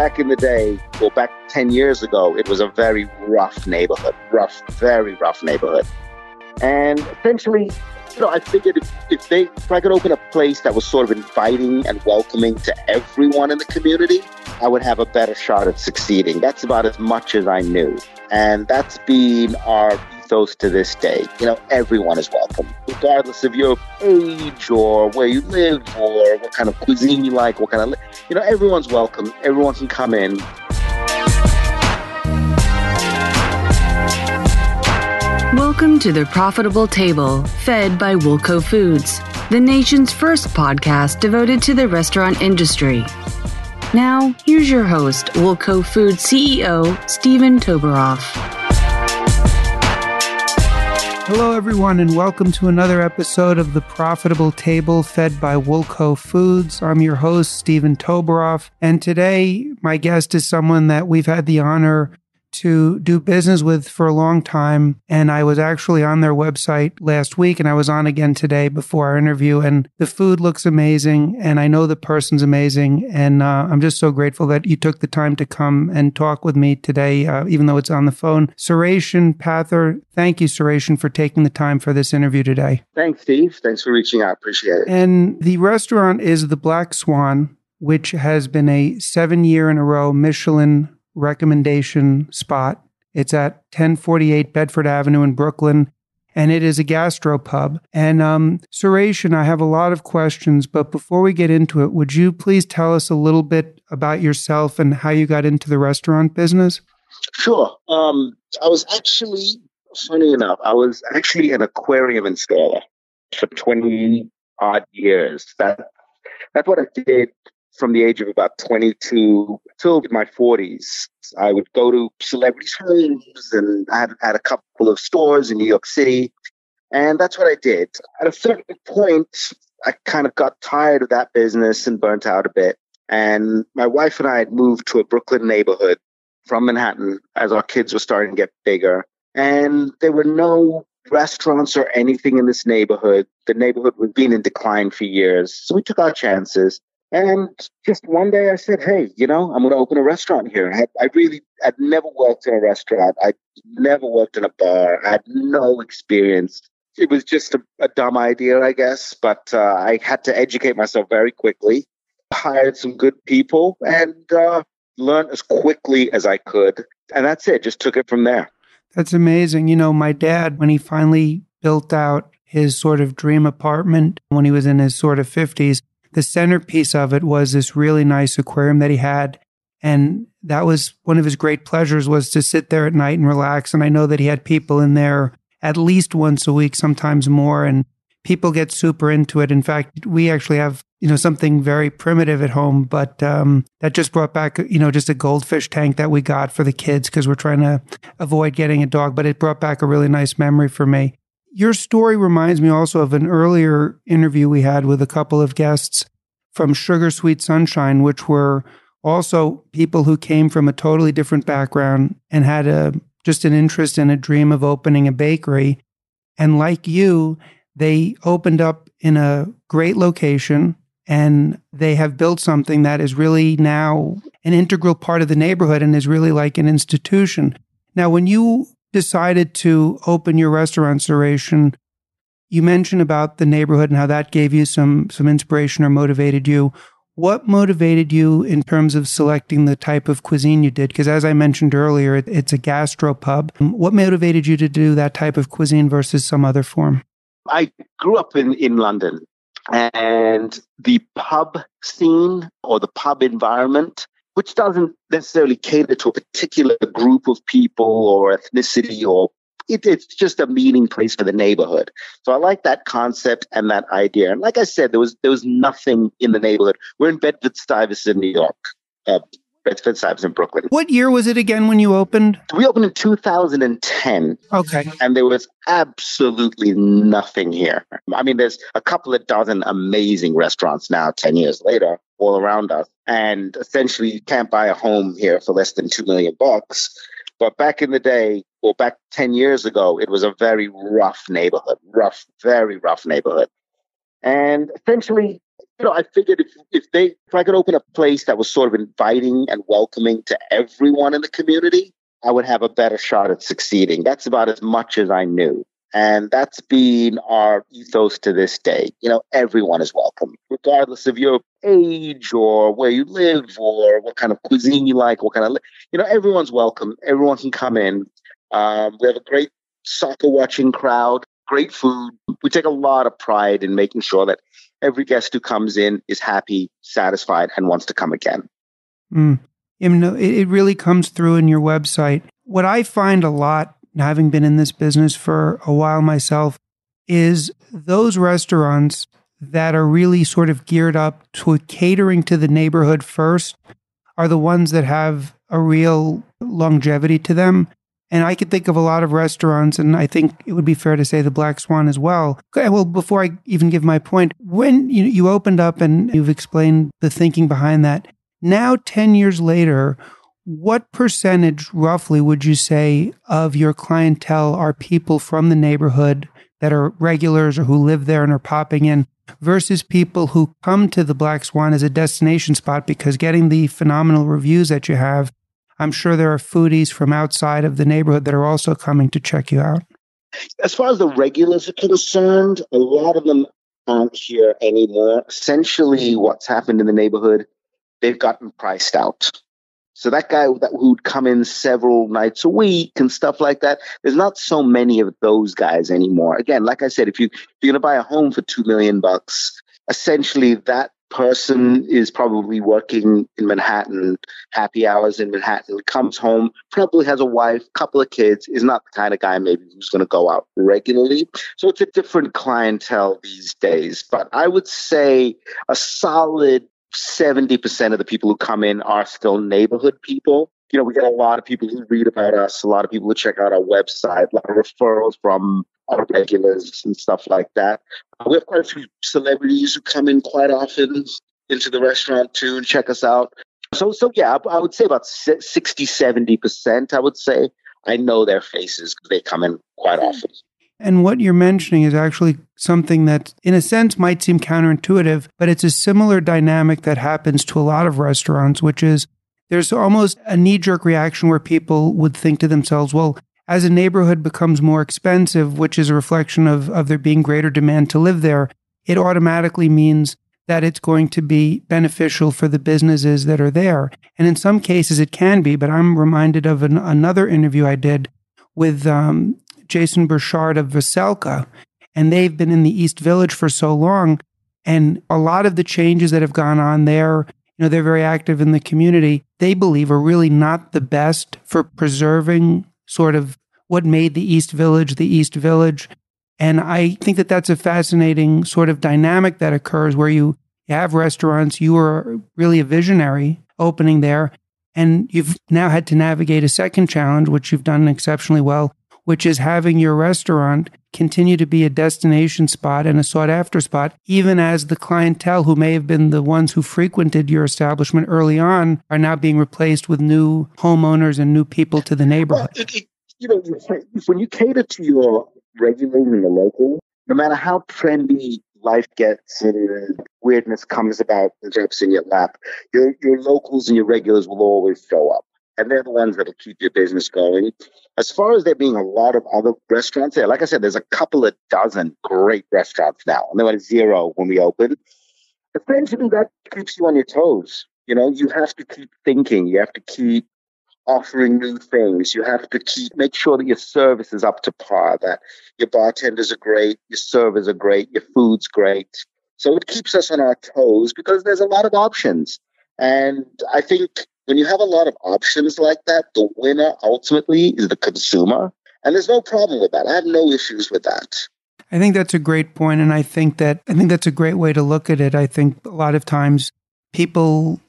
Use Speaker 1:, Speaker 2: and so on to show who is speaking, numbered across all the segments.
Speaker 1: back in the day, or back 10 years ago, it was a very rough neighborhood, very rough neighborhood. And essentially, I figured if I could open a place that was sort of inviting and welcoming to everyone in the community, I would have a better shot at succeeding. That's about as much as I knew. And that's been our ethos to this day. Everyone is welcome, regardless of your age or where you live or what kind of cuisine you like, everyone's welcome. Everyone can come in.
Speaker 2: Welcome to The Profitable Table, fed by Woolco Foods, the nation's first podcast devoted to the restaurant industry. Now, here's your host, Woolco Foods CEO, Stephen Toberoff.
Speaker 3: Hello, everyone, and welcome to another episode of The Profitable Table, fed by Woolco Foods. I'm your host, Stephen Toberoff, and today my guest is someone that we've had the honor to do business with for a long time. And I was actually on their website last week, and I was on again today before our interview. And the food looks amazing, and I know the person's amazing. And I'm just so grateful that you took the time to come and talk with me today, even though it's on the phone. Sureshan Pather, thank you, Sureshan, for taking the time for this interview today.
Speaker 1: Thanks, Steve. Thanks for reaching out. Appreciate it.
Speaker 3: And the restaurant is the Black Swan, which has been a 7-year in a row Michelin recommendation spot. It's at 1048 Bedford Avenue in Brooklyn, and it is a gastropub. And Sureshan, I have a lot of questions, but before we get into it, would you please tell us a little bit about yourself and how you got into the restaurant business?
Speaker 1: Sure. Funny enough, I was actually an aquarium installer for 20 odd years. That's what I did from the age of about 22 till my 40s. I would go to celebrities' homes, and I had a couple of stores in New York City, and that's what I did. At a certain point, I kind of got tired of that business and burnt out a bit, and my wife and I had moved to a Brooklyn neighborhood from Manhattan as our kids were starting to get bigger, and there were no restaurants or anything in this neighborhood. The neighborhood was being in decline for years, so we took our chances. And just one day I said, hey, I'm going to open a restaurant here. I'd never worked in a restaurant. I'd never worked in a bar. I had no experience. It was just a dumb idea, I guess. But I had to educate myself very quickly, hired some good people, and learned as quickly as I could. And that's it. Just took it from there.
Speaker 3: That's amazing. My dad, when he finally built out his sort of dream apartment when he was in his sort of 50s, the centerpiece of it was this really nice aquarium that he had. And that was one of his great pleasures, was to sit there at night and relax. And I know that he had people in there at least once a week, sometimes more. And people get super into it. In fact, we actually have, something very primitive at home, but that just brought back, just a goldfish tank that we got for the kids because we're trying to avoid getting a dog. But it brought back a really nice memory for me. Your story reminds me also of an earlier interview we had with a couple of guests from Sugar Sweet Sunshine, which were also people who came from a totally different background and had just an interest and a dream of opening a bakery. And like you, they opened up in a great location, and they have built something that is really now an integral part of the neighborhood and is really like an institution. Now, when you decided to open your restaurant, Sureshan, you mentioned about the neighborhood and how that gave you some inspiration or motivated you. What motivated you in terms of selecting the type of cuisine you did? Because as I mentioned earlier, it's a gastropub. What motivated you to do that type of cuisine versus some other form?
Speaker 1: I grew up in London, and the pub scene or the pub environment, which doesn't necessarily cater to a particular group of people or ethnicity, or it's just a meeting place for the neighborhood. So I like that concept and that idea. And like I said, there was nothing in the neighborhood. We're in Bedford-Stuyvesant, New York. Bedford-Stuyvesant, Brooklyn.
Speaker 3: What year was it again when you opened?
Speaker 1: We opened in 2010.
Speaker 3: Okay.
Speaker 1: And there was absolutely nothing here. I mean, there's a couple of dozen amazing restaurants now, 10 years later, all around us. And essentially, you can't buy a home here for less than $2 million. But back in the day, or back 10 years ago, it was a very rough neighborhood, very rough neighborhood. And essentially, I figured if I could open a place that was sort of inviting and welcoming to everyone in the community, I would have a better shot at succeeding. That's about as much as I knew. And that's been our ethos to this day. Everyone is welcome, regardless of your age or where you live or what kind of cuisine you like, everyone's welcome. Everyone can come in. We have a great soccer watching crowd, great food. We take a lot of pride in making sure that every guest who comes in is happy, satisfied, and wants to come again.
Speaker 3: It really comes through in your website. What I find a lot, having been in this business for a while myself, is those restaurants that are really sort of geared up to catering to the neighborhood first are the ones that have a real longevity to them. And I could think of a lot of restaurants, and I think it would be fair to say the Black Swan as well. Okay, well, before I even give my point, when you opened up and you've explained the thinking behind that, now 10 years later, what percentage roughly would you say of your clientele are people from the neighborhood that are regulars or who live there and are popping in versus people who come to the Black Swan as a destination spot because getting the phenomenal reviews that you have, I'm sure there are foodies from outside of the neighborhood that are also coming to check you out.
Speaker 1: As far as the regulars are concerned, a lot of them aren't here anymore. Essentially, what's happened in the neighborhood, they've gotten priced out. So that guy who'd come in several nights a week and stuff like that, there's not so many of those guys anymore. Again, like I said, if you're going to buy a home for $2 million, essentially that person is probably working in Manhattan, happy hours in Manhattan, comes home, probably has a wife, couple of kids, is not the kind of guy maybe who's going to go out regularly. So it's a different clientele these days. But I would say a solid 70% of the people who come in are still neighborhood people. We get a lot of people who read about us, a lot of people who check out our website, a lot of referrals from our regulars and stuff like that. We have quite a few celebrities who come in quite often into the restaurant too and check us out. So yeah, I would say about 60, 70%, I would say. I know their faces because they come in quite often.
Speaker 3: And what you're mentioning is actually something that, in a sense, might seem counterintuitive, but it's a similar dynamic that happens to a lot of restaurants, which is there's almost a knee-jerk reaction where people would think to themselves, well, as a neighborhood becomes more expensive, which is a reflection of there being greater demand to live there, it automatically means that it's going to be beneficial for the businesses that are there. And in some cases it can be, but I'm reminded of another interview I did with Jason Burchard of Veselka, and they've been in the East Village for so long. And a lot of the changes that have gone on there, they're very active in the community, they believe are really not the best for preserving sort of what made the East Village. And I think that that's a fascinating sort of dynamic that occurs where you have restaurants, you are really a visionary opening there, and you've now had to navigate a second challenge, which you've done exceptionally well, which is having your restaurant continue to be a destination spot and a sought-after spot, even as the clientele who may have been the ones who frequented your establishment early on are now being replaced with new homeowners and new people to the neighborhood.
Speaker 1: Well, when you cater to your regulars and the local, no matter how trendy life gets and weirdness comes about and drops in your lap, your locals and your regulars will always show up. And they're the ones that'll keep your business going. As far as there being a lot of other restaurants there, like I said, there's a couple of dozen great restaurants now. And there were 0 when we opened. Essentially, that keeps you on your toes. You have to keep thinking. You have to keep offering new things. You have to make sure that your service is up to par, that your bartenders are great, your servers are great, your food's great. So it keeps us on our toes because there's a lot of options. And I think when you have a lot of options like that, the winner ultimately is the consumer. And there's no problem with that. I have no issues with that.
Speaker 3: I think that's a great point, and I think that's a great way to look at it. I think a lot of times people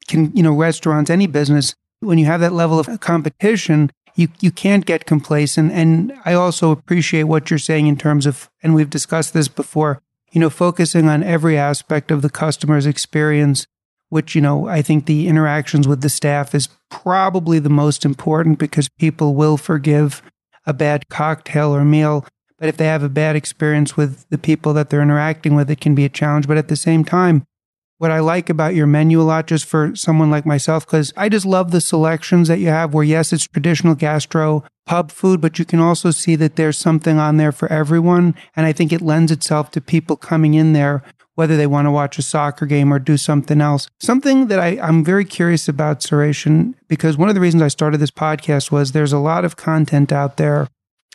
Speaker 3: can, restaurants, any business, when you have that level of competition, you can't get complacent. And I also appreciate what you're saying in terms of, and we've discussed this before, focusing on every aspect of the customer's experience, which, I think the interactions with the staff is probably the most important because people will forgive a bad cocktail or meal. But if they have a bad experience with the people that they're interacting with, it can be a challenge. But at the same time, what I like about your menu a lot, just for someone like myself, because I just love the selections that you have where, yes, it's traditional gastro pub food, but you can also see that there's something on there for everyone. And I think it lends itself to people coming in there, whether they want to watch a soccer game or do something else. Something that I'm very curious about, Sureshan, because one of the reasons I started this podcast was there's a lot of content out there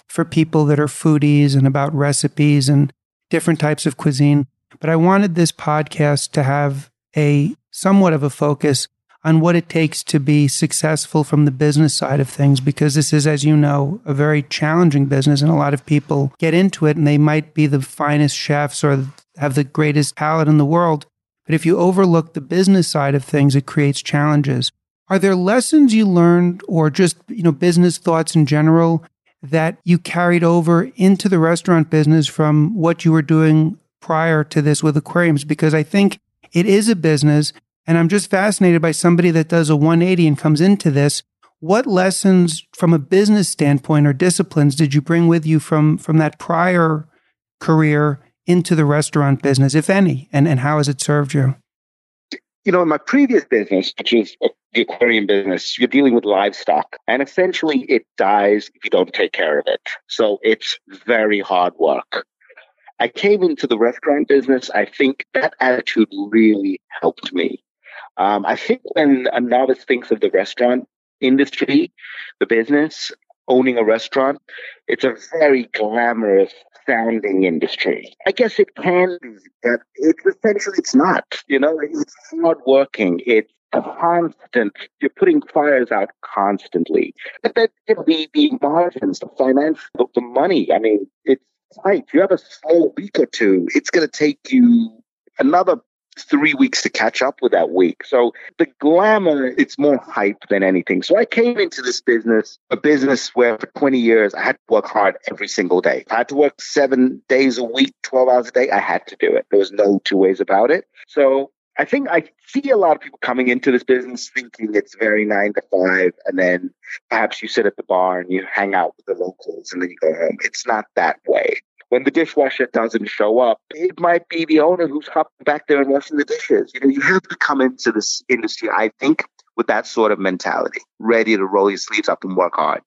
Speaker 3: for people that are foodies and about recipes and different types of cuisine. But I wanted this podcast to have a somewhat of a focus on what it takes to be successful from the business side of things, because this is, as you know, a very challenging business, and a lot of people get into it and they might be the finest chefs or have the greatest palate in the world. But if you overlook the business side of things, it creates challenges. Are there lessons you learned, or just, business thoughts in general, that you carried over into the restaurant business from what you were doing prior to this with aquariums? Because I think it is a business, and I'm just fascinated by somebody that does a 180 and comes into this. What lessons from a business standpoint or disciplines did you bring with you from that prior career into the restaurant business, if any, and how has it served you?
Speaker 1: In my previous business, which is the aquarium business, you're dealing with livestock, and essentially it dies if you don't take care of it. So it's very hard work. I came into the restaurant business. I think that attitude really helped me. I think when a novice thinks of the restaurant industry, the business, owning a restaurant, it's a very glamorous sounding industry. I guess it can be, but it's not. It's hard working. It's constant. You're putting fires out constantly. But then the margins, the finance, the money, it's tight. You have a slow week or two, it's going to take you another 3 weeks to catch up with that week. So the glamour, it's more hype than anything. So I came into this business, a business where for 20 years, I had to work hard every single day. I had to work 7 days a week, 12 hours a day. I had to do it. There was no two ways about it. So I think I see a lot of people coming into this business thinking it's very 9 to 5, and then perhaps you sit at the bar and you hang out with the locals and then you go home. It's not that way. When the dishwasher doesn't show up, it might be the owner who's hopping back there and washing the dishes. You have to come into this industry, I think, with that sort of mentality, ready to roll your sleeves up and work hard.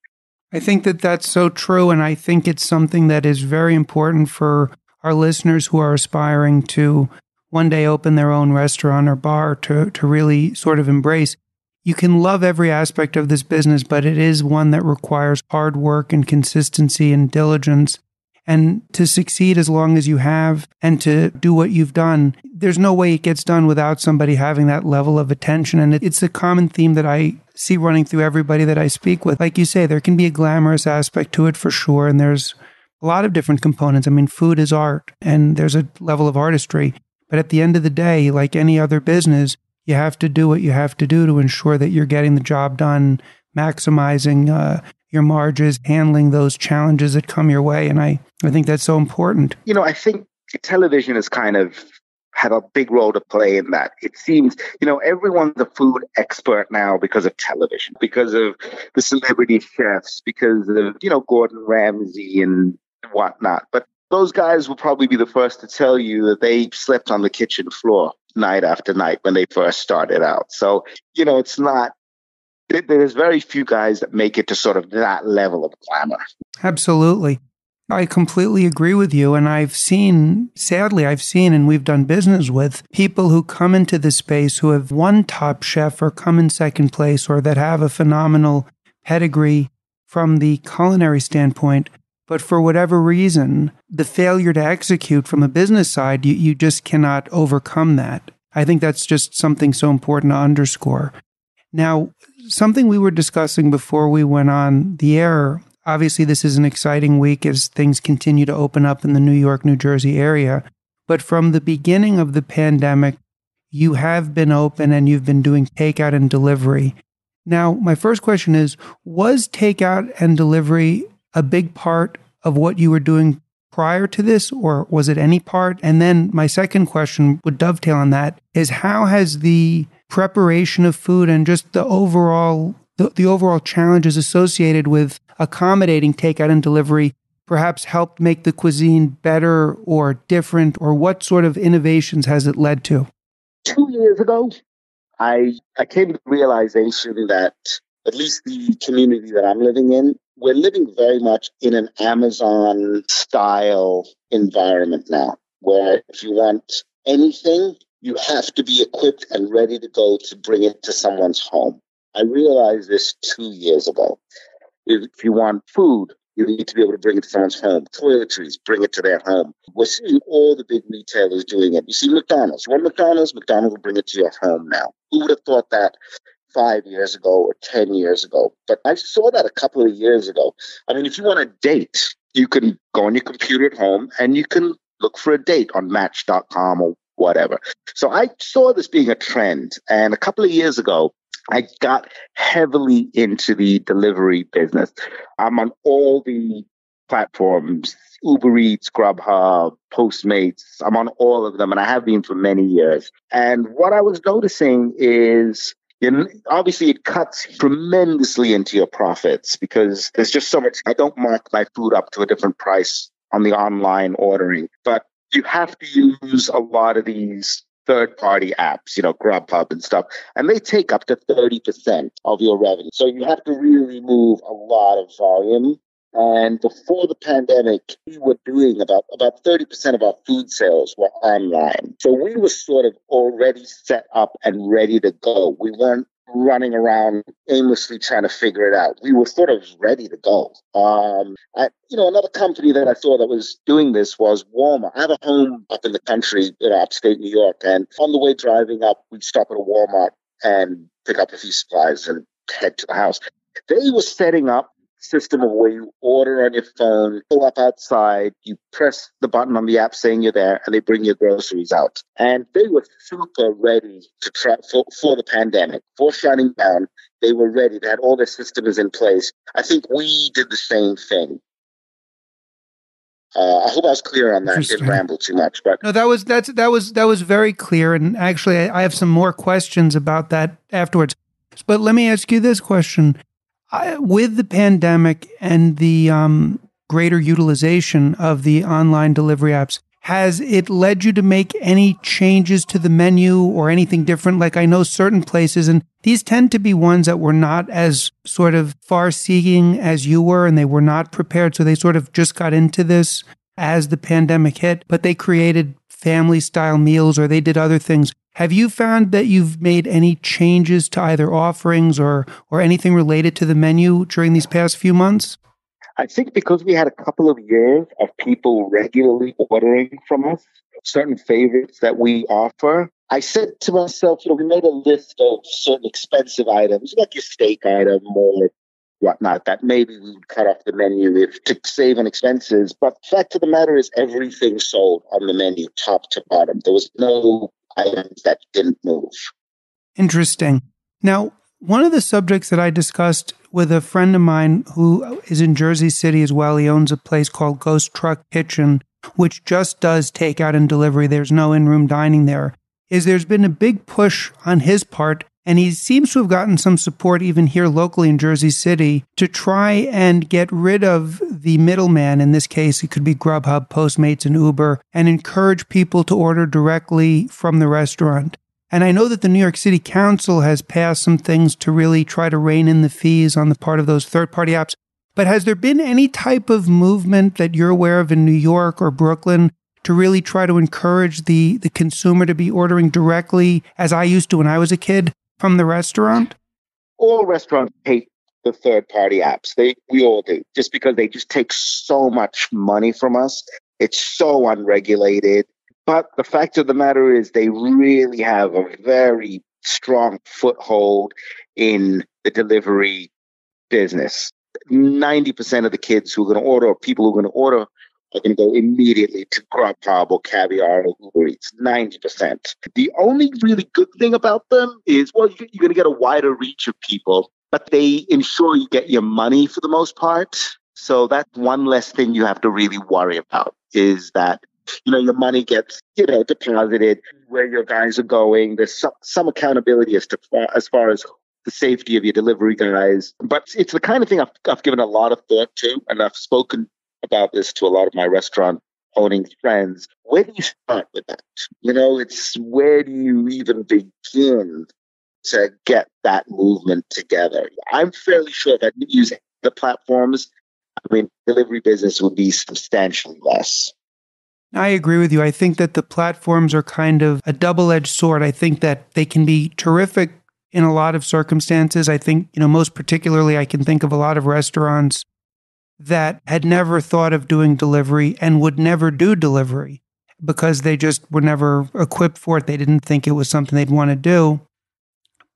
Speaker 3: I think that that's so true, and I think it's something that is very important for our listeners who are aspiring to one day open their own restaurant or bar to really sort of embrace. You can love every aspect of this business, but it is one that requires hard work and consistency and diligence. And to succeed as long as you have and to do what you've done, there's no way it gets done without somebody having that level of attention. And it's a common theme that I see running through everybody that I speak with. Like you say, there can be a glamorous aspect to it for sure. And there's a lot of different components. Food is art and there's a level of artistry. But at the end of the day, like any other business, you have to do what you have to do to ensure that you're getting the job done, maximizing your margins, handling those challenges that come your way. And I think that's so important.
Speaker 1: I think television has kind of had a big role to play in that. It seems, everyone's a food expert now because of television, because of the celebrity chefs, because of, Gordon Ramsay and whatnot. But those guys will probably be the first to tell you that they slept on the kitchen floor night after night when they first started out. So, it's not, there's very few guys that make it to sort of that level of glamour.
Speaker 3: Absolutely. I completely agree with you. And sadly, and we've done business with people who come into the space who have won Top Chef or come in second place or that have a phenomenal pedigree from the culinary standpoint. But for whatever reason, the failure to execute from a business side, you just cannot overcome that. I think that's just something so important to underscore. Now, something we were discussing before we went on the air, obviously this is an exciting week as things continue to open up in the New York, New Jersey area. But from the beginning of the pandemic, you have been open and you've been doing takeout and delivery. Now, my first question is, was takeout and delivery a big part of what you were doing prior to this, or was it any part? And then my second question would dovetail on that is, how has the preparation of food and just the overall challenges associated with accommodating takeout and delivery perhaps helped make the cuisine better or different, or what sort of innovations has it led to?
Speaker 1: 2 years ago, I came to the realization that at least the community that I'm living in, we're living very much in an Amazon style environment now, where if you want anything, you have to be equipped and ready to go to bring it to someone's home. I realized this 2 years ago. If you want food, you need to be able to bring it to someone's home. Toiletries, bring it to their home. We're seeing all the big retailers doing it. You see McDonald's. You want McDonald's? McDonald's will bring it to your home now. Who would have thought that 5 years ago or 10 years ago? But I saw that a couple of years ago. I mean, if you want a date, you can go on your computer at home and you can look for a date on Match.com or whatever. So I saw this being a trend. And a couple of years ago, I got heavily into the delivery business. I'm on all the platforms, Uber Eats, Grubhub, Postmates. I'm on all of them, and I have been for many years. And what I was noticing is, obviously it cuts tremendously into your profits because there's just so much. I don't mark my food up to a different price on the online ordering, but you have to use a lot of these third-party apps, Grubhub and stuff, and they take up to 30% of your revenue. So you have to really move a lot of volume. And before the pandemic, we were doing about 30% of our food sales were online. So we were sort of already set up and ready to go. We weren't running around aimlessly trying to figure it out. We were sort of ready to go. Another company that I saw that was doing this was Walmart. I have a home up in the country, upstate New York, and on the way driving up, we'd stop at a Walmart and pick up a few supplies and head to the house. They were setting up a system of where you order on your phone, pull up outside, you press the button on the app saying you're there, and they bring your groceries out. And they were super ready to try for the pandemic. For shutting down, they were ready. They had all their systems in place. I think we did the same thing. I hope I was clear on that. I didn't ramble too much, but
Speaker 3: no, that was very clear. And actually, I have some more questions about that afterwards. But let me ask you this question: with the pandemic and the greater utilization of the online delivery apps, has it led you to make any changes to the menu or anything different? Like I know certain places, and these tend to be ones that were not as sort of far-seeing as you were, and they were not prepared. So they sort of just got into this as the pandemic hit, but they created family-style meals or they did other things. Have you found that you've made any changes to either offerings or anything related to the menu during these past few months?
Speaker 1: I think because we had a couple of years of people regularly ordering from us, certain favorites that we offer, I said to myself, we made a list of certain expensive items, like your steak item or whatnot, that maybe we would cut off the menu to save on expenses. But the fact of the matter is everything sold on the menu, top to bottom. There was no items that didn't move.
Speaker 3: Interesting. Now, one of the subjects that I discussed with a friend of mine who is in Jersey City as well, he owns a place called Ghost Truck Kitchen, which just does takeout and delivery. There's no in-room dining there. There's been a big push on his part, and he seems to have gotten some support even here locally in Jersey City to try and get rid of the middleman. In this case, it could be Grubhub, Postmates, and Uber, and encourage people to order directly from the restaurant. And I know that the New York City Council has passed some things to really try to rein in the fees on the part of those third-party apps. But has there been any type of movement that you're aware of in New York or Brooklyn to really try to encourage the consumer to be ordering directly, as I used to when I was a kid, from the restaurant?
Speaker 1: All restaurants hate the third-party apps. We all do, just because they just take so much money from us. It's so unregulated. But the fact of the matter is they really have a very strong foothold in the delivery business. 90% of the kids who are going to order, or people who are going to order, are going to go immediately to Grubhub or Caviar or Uber Eats. 90%. The only really good thing about them is, well, you're going to get a wider reach of people, but they ensure you get your money for the most part. So that's one less thing you have to really worry about, is that your money gets, deposited where your guys are going. There's some accountability as far as the safety of your delivery guys. But it's the kind of thing I've given a lot of thought to, and I've spoken about this to a lot of my restaurant owning friends. Where do you start with that? It's where do you even begin to get that movement together? I'm fairly sure if I didn't use the platforms, delivery business would be substantially less.
Speaker 3: I agree with you. I think that the platforms are kind of a double-edged sword. I think that they can be terrific in a lot of circumstances. I think, most particularly, I can think of a lot of restaurants that had never thought of doing delivery and would never do delivery because they just were never equipped for it. They didn't think it was something they'd want to do.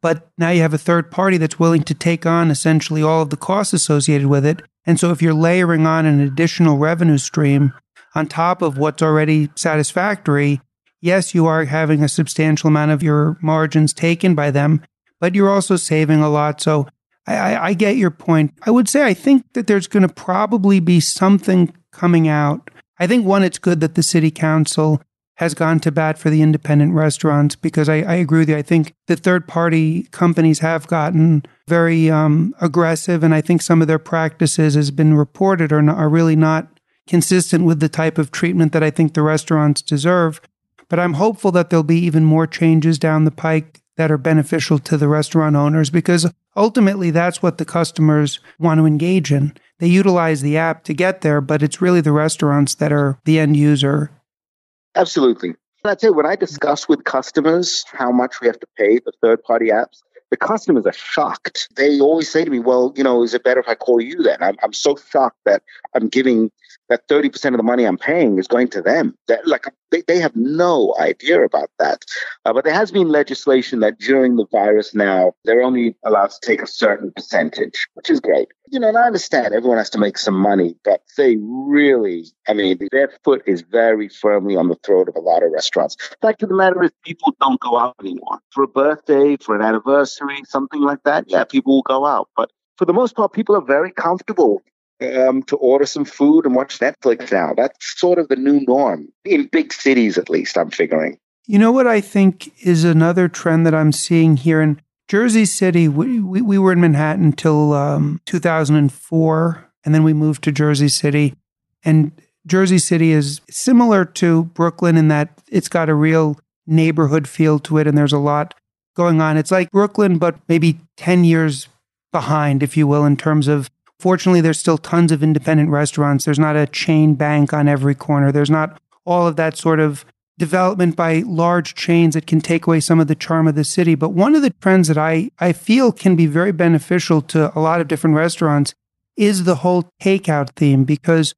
Speaker 3: But now you have a third party that's willing to take on essentially all of the costs associated with it. And so if you're layering on an additional revenue stream on top of what's already satisfactory, yes, you are having a substantial amount of your margins taken by them, but you're also saving a lot. So I get your point. I would say I think that there's going to probably be something coming out. I think, one, it's good that the city council has gone to bat for the independent restaurants because I agree with you. I think the third-party companies have gotten very aggressive, and I think some of their practices has been reported are really not consistent with the type of treatment that I think the restaurants deserve. But I'm hopeful that there'll be even more changes down the pike that are beneficial to the restaurant owners because ultimately that's what the customers want to engage in. They utilize the app to get there, but it's really the restaurants that are the end user.
Speaker 1: Absolutely. I'd say when I discuss with customers how much we have to pay for third-party apps, the customers are shocked. They always say to me, well, is it better if I call you then? I'm so shocked that I'm giving that 30% of the money I'm paying is going to them. They have no idea about that. But there has been legislation that during the virus now, they're only allowed to take a certain percentage, which is great. And I understand everyone has to make some money, but they really, their foot is very firmly on the throat of a lot of restaurants. The fact of the matter is people don't go out anymore. For a birthday, for an anniversary, something like that, yeah, people will go out. But for the most part, people are very comfortable to order some food and watch Netflix now. That's sort of the new norm, in big cities at least, I'm figuring.
Speaker 3: You know what I think is another trend that I'm seeing here in Jersey City? We were in Manhattan till 2004, and then we moved to Jersey City. And Jersey City is similar to Brooklyn in that it's got a real neighborhood feel to it, and there's a lot going on. It's like Brooklyn, but maybe 10 years behind, if you will, in terms of fortunately, there's still tons of independent restaurants. There's not a chain bank on every corner. There's not all of that sort of development by large chains that can take away some of the charm of the city. But one of the trends that I feel can be very beneficial to a lot of different restaurants is the whole takeout theme, because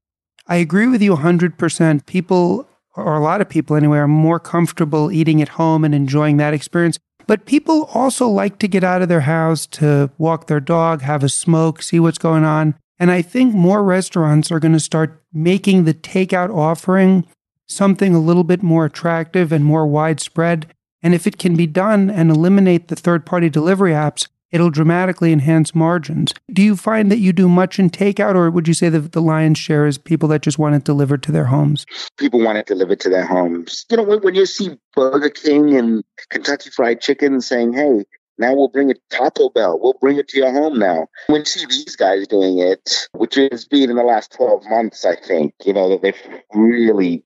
Speaker 3: I agree with you 100%. People, or a lot of people anyway, are more comfortable eating at home and enjoying that experience. But people also like to get out of their house to walk their dog, have a smoke, see what's going on. And I think more restaurants are going to start making the takeout offering something a little bit more attractive and more widespread. And if it can be done and eliminate the third-party delivery apps, it'll dramatically enhance margins. Do you find that you do much in takeout, or would you say that the lion's share is people that just want it delivered to their homes?
Speaker 1: People want it delivered to their homes. When you see Burger King and Kentucky Fried Chicken saying, hey, now we'll bring it to Taco Bell, we'll bring it to your home now. When you see these guys doing it, which has been in the last 12 months, I think, that they've really,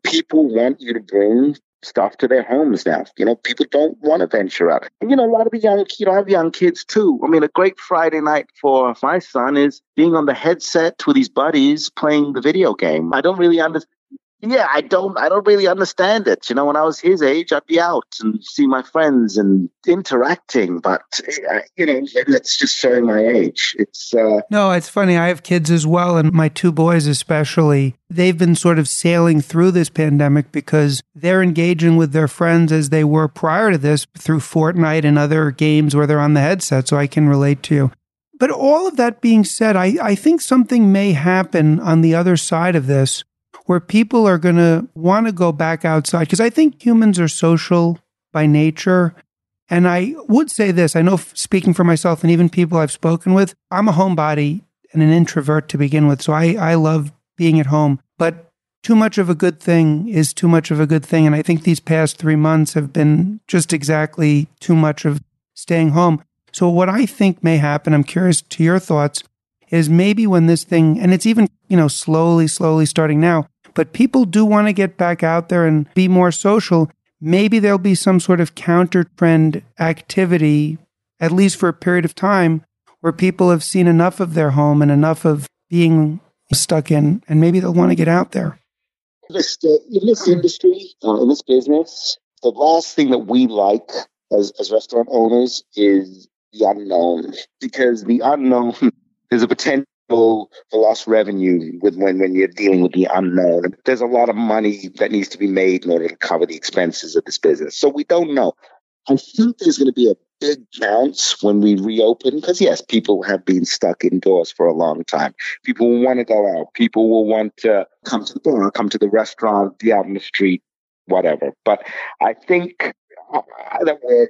Speaker 1: people want you to bring stuff to their homes now. People don't want to venture out. And, a lot of the young, I have young kids too. A great Friday night for my son is being on the headset with his buddies playing the video game. I don't really understand. Yeah, I don't really understand it. When I was his age, I'd be out and see my friends and interacting. But, that's just showing my age.
Speaker 3: No, it's funny. I have kids as well. And my two boys especially, they've been sort of sailing through this pandemic because they're engaging with their friends as they were prior to this through Fortnite and other games where they're on the headset. So I can relate to you. But all of that being said, I think something may happen on the other side of this, where people are going to want to go back outside. Because I think humans are social by nature. And I would say this, I know speaking for myself and even people I've spoken with, I'm a homebody and an introvert to begin with. So I love being at home. But too much of a good thing is too much of a good thing. And I think these past 3 months have been just exactly too much of staying home. So what I think may happen, I'm curious to your thoughts, is maybe when this thing, and it's even, slowly starting now, but people do want to get back out there and be more social. Maybe there'll be some sort of counter trend activity, at least for a period of time, where people have seen enough of their home and enough of being stuck in, and maybe they'll want to get out there.
Speaker 1: In this industry, in this business, the last thing that we like as restaurant owners is the unknown, because the unknown there's a potential for lost revenue when you're dealing with the unknown. There's a lot of money that needs to be made in order to cover the expenses of this business. So we don't know. I think there's going to be a big bounce when we reopen, because yes, people have been stuck indoors for a long time. People will want to go out. People will want to come to the bar, come to the restaurant, be out in the street, whatever. But I think that we're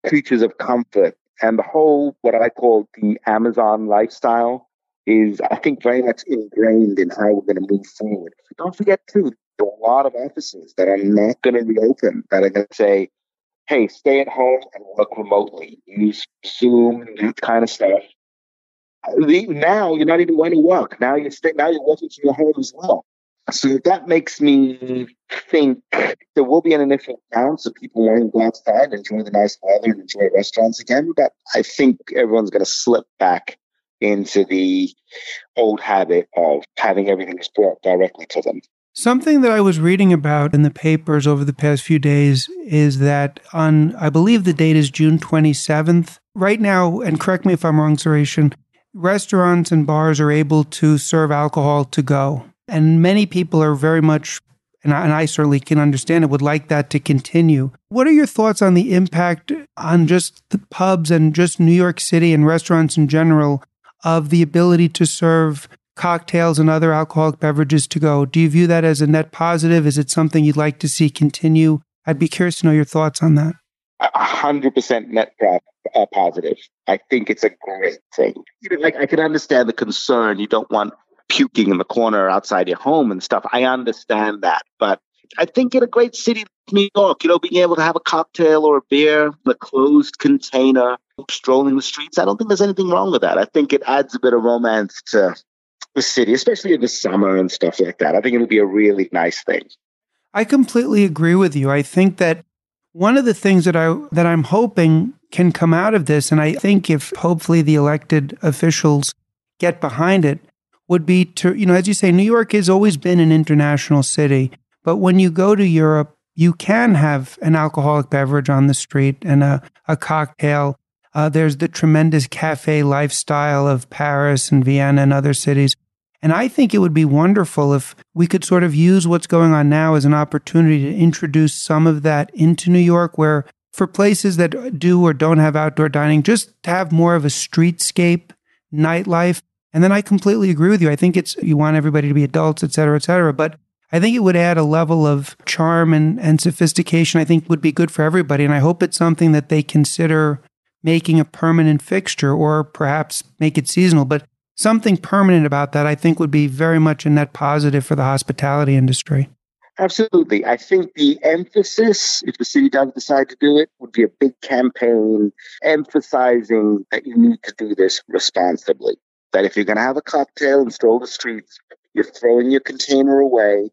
Speaker 1: creatures of comfort, and the whole, what I call the Amazon lifestyle, is, I think, very much ingrained in how we're going to move forward. Don't forget, too, there are a lot of offices that are not going to reopen, that are going to say, hey, stay at home and work remotely. Use Zoom and that kind of stuff. Now you're not even going to work. Now you're working from your home as well. So that makes me think there will be an initial bounce of people wanting to go outside, enjoy the nice weather, and enjoy restaurants again. But I think everyone's going to slip back into the old habit of having everything brought directly to them.
Speaker 3: Something that I was reading about in the papers over the past few days is that on, I believe the date is June 27th. Right now, and correct me if I'm wrong, Sureshan, restaurants and bars are able to serve alcohol to go. And many people are very much, and I certainly can understand it, would like that to continue. What are your thoughts on the impact on just the pubs and just New York City and restaurants in general of the ability to serve cocktails and other alcoholic beverages to go? Do you view that as a net positive? Is it something you'd like to see continue? I'd be curious to know your thoughts on that.
Speaker 1: 100% net positive. I think it's a great thing. I can understand the concern. You don't want puking in the corner outside your home and stuff. I understand that. But I think in a great city like New York, being able to have a cocktail or a beer in a closed container, strolling the streets, I don't think there's anything wrong with that. I think it adds a bit of romance to the city, especially in the summer and stuff like that. I think it'll be a really nice thing.
Speaker 3: I completely agree with you. I think that one of the things that I'm hoping can come out of this, and I think if hopefully the elected officials get behind it, would be to, as you say, New York has always been an international city, but when you go to Europe, you can have an alcoholic beverage on the street and a cocktail. There's the tremendous cafe lifestyle of Paris and Vienna and other cities. And I think it would be wonderful if we could sort of use what's going on now as an opportunity to introduce some of that into New York, where for places that do or don't have outdoor dining, just to have more of a streetscape nightlife. And then I completely agree with you. I think you want everybody to be adults, et cetera, but I think it would add a level of charm and sophistication I think would be good for everybody. And I hope it's something that they consider making a permanent fixture, or perhaps make it seasonal. But something permanent about that, I think, would be very much a net positive for the hospitality industry.
Speaker 1: Absolutely. I think the emphasis, if the city does decide to do it, would be a big campaign emphasizing that you need to do this responsibly. That if you're going to have a cocktail and stroll the streets, you're throwing your container away.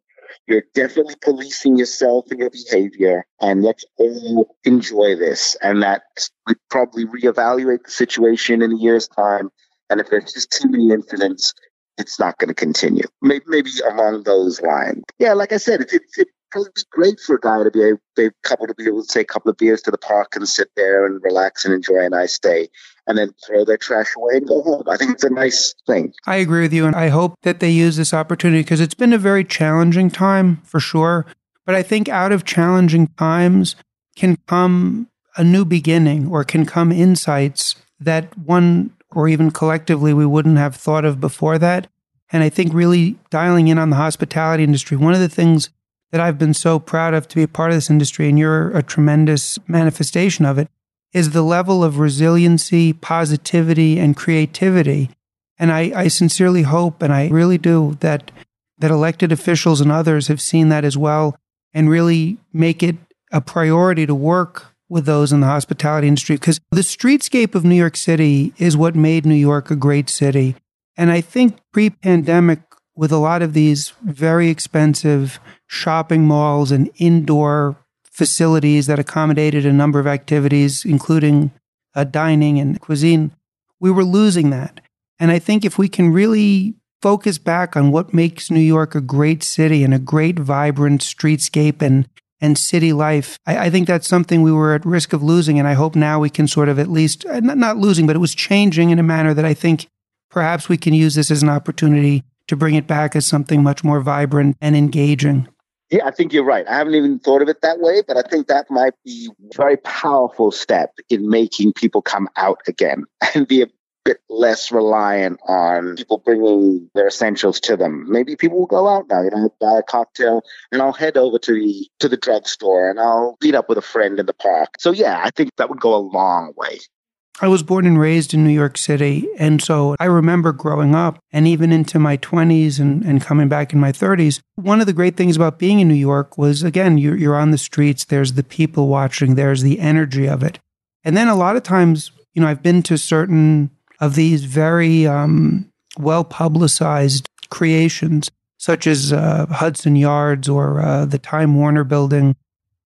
Speaker 1: You're definitely policing yourself and your behavior, and let's all enjoy this. And that we'd probably reevaluate the situation in a year's time. And if there's just too many incidents, it's not going to continue. Maybe along those lines. Yeah, like I said, it'd probably be great for a guy to be able to take a couple of beers to the park and sit there and relax and enjoy a nice day, and then throw their trash away and go home. I think it's a nice thing.
Speaker 3: I agree with you, and I hope that they use this opportunity, because it's been a very challenging time, for sure. But I think out of challenging times can come a new beginning, or can come insights that one, or even collectively, we wouldn't have thought of before that. And I think really dialing in on the hospitality industry, one of the things that I've been so proud of to be a part of this industry, and you're a tremendous manifestation of it, is the level of resiliency, positivity, and creativity. And I sincerely hope, and I really do, that elected officials and others have seen that as well, and really make it a priority to work with those in the hospitality industry. Because the streetscape of New York City is what made New York a great city. And I think pre-pandemic, with a lot of these very expensive shopping malls and indoor facilities that accommodated a number of activities, including dining and cuisine, we were losing that. And I think if we can really focus back on what makes New York a great city and a great, vibrant streetscape and city life, I think that's something we were at risk of losing. And I hope now we can sort of at least, not losing, but it was changing in a manner that I think perhaps we can use this as an opportunity to bring it back as something much more vibrant and engaging.
Speaker 1: Yeah, I think you're right. I haven't even thought of it that way, but I think that might be a very powerful step in making people come out again and be a bit less reliant on people bringing their essentials to them. Maybe people will go out now, buy a cocktail, and I'll head over to the drugstore and I'll meet up with a friend in the park. So yeah, I think that would go a long way.
Speaker 3: I was born and raised in New York City, and so I remember growing up and even into my 20s and coming back in my 30s. One of the great things about being in New York was, again, you're on the streets, there's the people watching, there's the energy of it. And then a lot of times, I've been to certain of these very well-publicized creations, such as Hudson Yards or the Time Warner Building.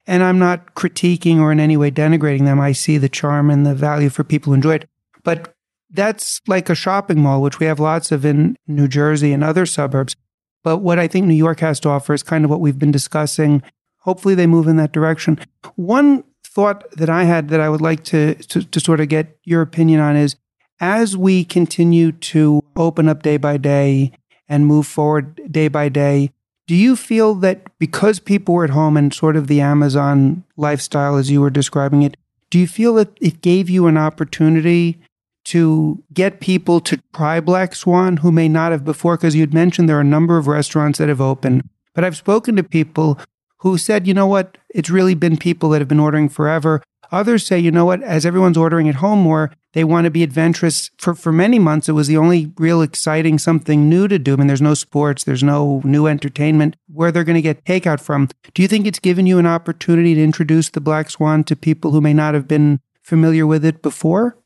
Speaker 3: And I'm not critiquing or in any way denigrating them. I see the charm and the value for people who enjoy it. But that's like a shopping mall, which we have lots of in New Jersey and other suburbs. But what I think New York has to offer is kind of what we've been discussing. Hopefully they move in that direction. One thought that I had that I would like to sort of get your opinion on is, as we continue to open up day by day and move forward day by day, do you feel that because people were at home and sort of the Amazon lifestyle as you were describing it, do you feel that it gave you an opportunity to get people to try Black Swan who may not have before? Because you'd mentioned there are a number of restaurants that have opened, but I've spoken to people who said, you know what, it's really been people that have been ordering forever. Others say, you know what, as everyone's ordering at home more, they want to be adventurous. For many months, it was the only real exciting something new to do. I mean, there's no sports, there's no new entertainment. Where they're going to get takeout from. Do you think it's given you an opportunity to introduce the Black Swan to people who may not have been familiar with it before?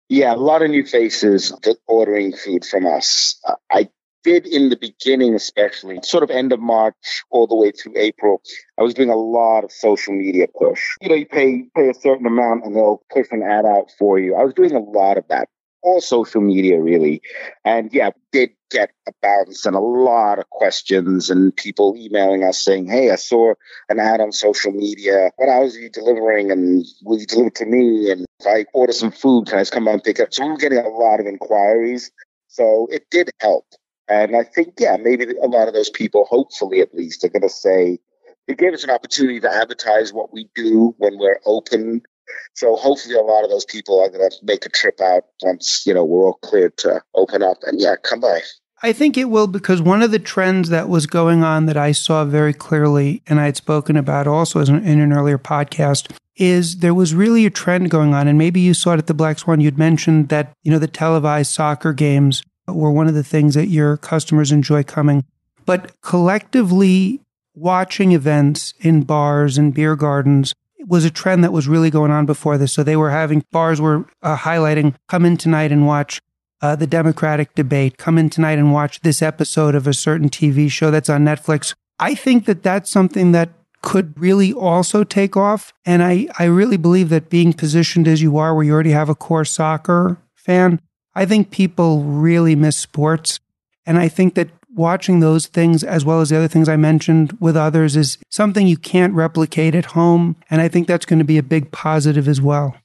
Speaker 1: Yeah, a lot of new faces ordering food from us. I did in the beginning, especially sort of end of March all the way through April. I was doing a lot of social media push. You pay a certain amount and they'll push an ad out for you. I was doing a lot of that, all social media really. And yeah, did get a bounce and a lot of questions and people emailing us saying, hey, I saw an ad on social media. What hours are you delivering? And will you deliver to me? And if I order some food, can I just come by and pick up? So we were getting a lot of inquiries. So it did help. And I think, yeah, maybe a lot of those people, hopefully at least, are going to say, it gave us an opportunity to advertise what we do when we're open. So hopefully a lot of those people are going to make a trip out once, we're all cleared to open up and, yeah, come by.
Speaker 3: I think it will, because one of the trends that was going on that I saw very clearly, and I had spoken about also in an earlier podcast, is there was really a trend going on. And maybe you saw it at the Black Swan. You'd mentioned that, the televised soccer games were one of the things that your customers enjoy coming. But collectively, watching events in bars and beer gardens was a trend that was really going on before this. So bars were highlighting, come in tonight and watch the Democratic debate, come in tonight and watch this episode of a certain TV show that's on Netflix. I think that that's something that could really also take off. And I really believe that being positioned as you are, where you already have a core soccer fan, I think people really miss sports. And I think that watching those things, as well as the other things I mentioned with others, is something you can't replicate at home. And I think that's going to be a big positive as well.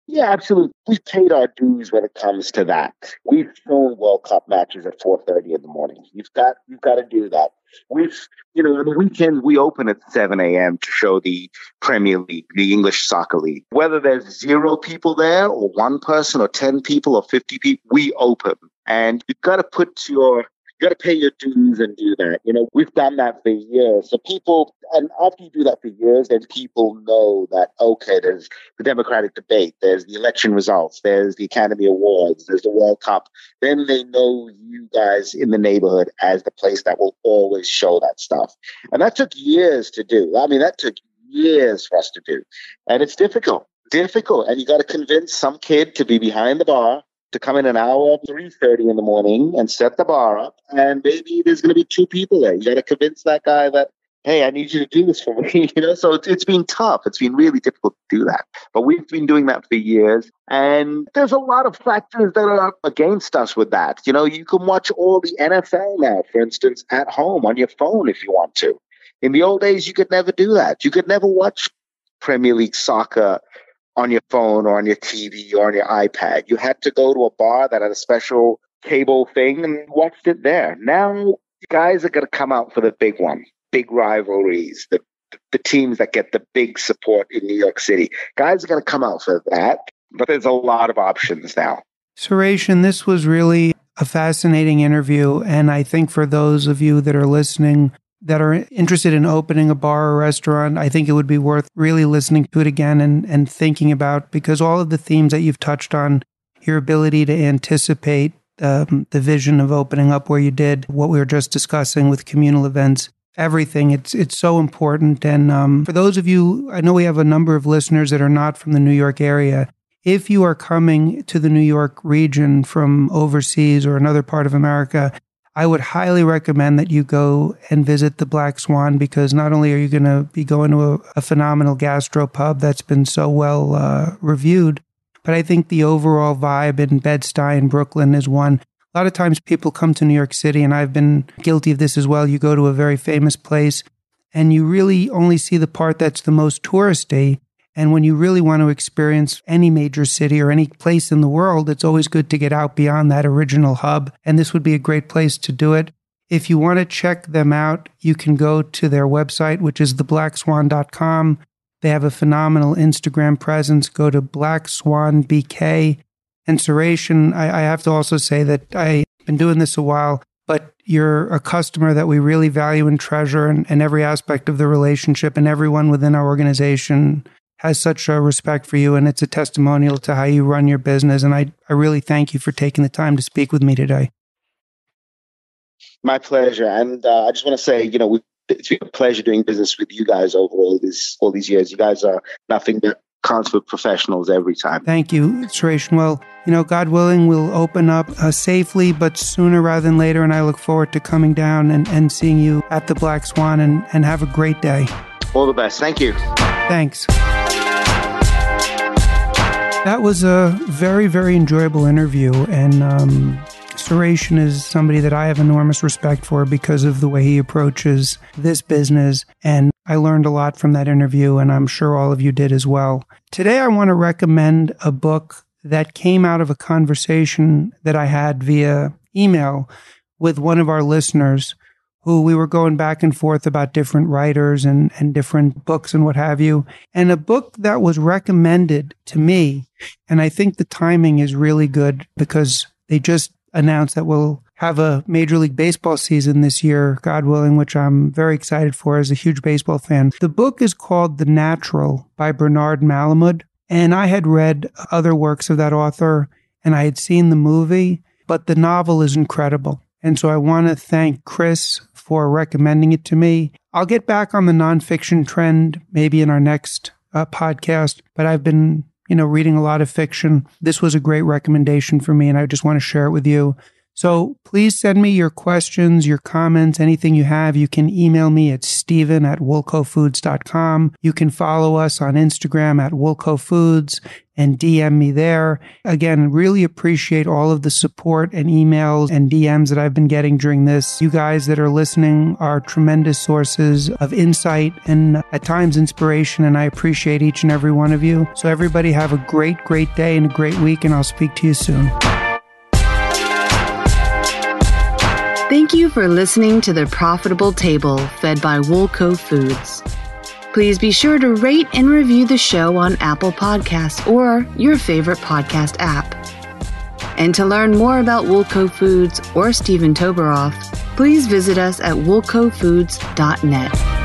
Speaker 1: Yeah, absolutely. We've paid our dues when it comes to that. We've shown World Cup matches at 4:30 in the morning. You've got to do that. On the weekends, we open at 7 a.m. to show the Premier League, the English Soccer League. Whether there's 0 people there or 1 person or 10 people or 50 people, we open. And you've got to pay your dues and do that. We've done that for years. So people, and after you do that for years, then people know that, okay, there's the Democratic debate, there's the election results, there's the Academy Awards, there's the World Cup. Then they know you guys in the neighborhood as the place that will always show that stuff. And that took years to do. I mean, that took years for us to do. And it's difficult. And you got to convince some kid to be behind the bar to come in an hour at 3:30 in the morning and set the bar up, and maybe there's going to be 2 people there. You got to convince that guy that, hey, I need you to do this for me. So it's been tough. It's been really difficult to do that. But we've been doing that for years. And there's a lot of factors that are against us with that. You can watch all the NFL now, for instance, at home on your phone if you want to. In the old days, you could never do that. You could never watch Premier League soccer on your phone or on your TV or on your iPad. You had to go to a bar that had a special cable thing and watched it there. Now, guys are going to come out for the big one. Big rivalries, the teams that get the big support in New York City. Guys are going to come out for that, but there's a lot of options now.
Speaker 3: Sureshan, this was really a fascinating interview, and I think for those of you that are listening that are interested in opening a bar or restaurant, I think it would be worth really listening to it again and thinking about, because all of the themes that you've touched on, your ability to anticipate the vision of opening up where you did, what we were just discussing with communal events, everything. It's so important. And for those of you, I know we have a number of listeners that are not from the New York area. If you are coming to the New York region from overseas or another part of America, I would highly recommend that you go and visit the Black Swan, because not only are you going to be going to a phenomenal gastropub that's been so well reviewed, but I think the overall vibe in Bed-Stuy, Brooklyn is one. A lot of times people come to New York City, and I've been guilty of this as well. You go to a very famous place, and you really only see the part that's the most touristy. And when you really want to experience any major city or any place in the world, it's always good to get out beyond that original hub. And this would be a great place to do it. If you want to check them out, you can go to their website, which is theblackswan.com. They have a phenomenal Instagram presence. Go to Black Swan BK. And Sureshan, I have to also say that I've been doing this a while, but you're a customer that we really value and treasure, and every aspect of the relationship, and everyone within our organization has such a respect for you, and it's a testimonial to how you run your business. And I really thank you for taking the time to speak with me today.
Speaker 1: My pleasure. And I just want to say, it's been a pleasure doing business with you guys over all these years. You guys are nothing but consummate professionals every time.
Speaker 3: Thank you, Sureshan. Well, God willing, we'll open up safely, but sooner rather than later. And I look forward to coming down and seeing you at the Black Swan, and have a great day.
Speaker 1: All the best. Thank you.
Speaker 3: Thanks. That was a very, very enjoyable interview. And Sureshan is somebody that I have enormous respect for because of the way he approaches this business. And I learned a lot from that interview, and I'm sure all of you did as well. Today, I want to recommend a book that came out of a conversation that I had via email with one of our listeners, who we were going back and forth about different writers and different books and what have you. And a book that was recommended to me, and I think the timing is really good because they just announced that we'll have a Major League Baseball season this year, God willing, which I'm very excited for as a huge baseball fan. The book is called The Natural by Bernard Malamud. And I had read other works of that author, and I had seen the movie, but the novel is incredible. And so I want to thank Chris for recommending it to me. I'll get back on the nonfiction trend maybe in our next podcast, but I've been, reading a lot of fiction. This was a great recommendation for me, and I just want to share it with you. So please send me your questions, your comments, anything you have. You can email me at steven@woolcofoods.com. You can follow us on Instagram at woolcofoods and DM me there. Again, really appreciate all of the support and emails and DMs that I've been getting during this. You guys that are listening are tremendous sources of insight and at times inspiration, and I appreciate each and every one of you. So everybody have a great, great day and a great week, and I'll speak to you soon.
Speaker 2: Thank you for listening to The Profitable Table, fed by Woolco Foods. Please be sure to rate and review the show on Apple Podcasts or your favorite podcast app. And to learn more about Woolco Foods or Stephen Toberoff, please visit us at woolcofoods.net.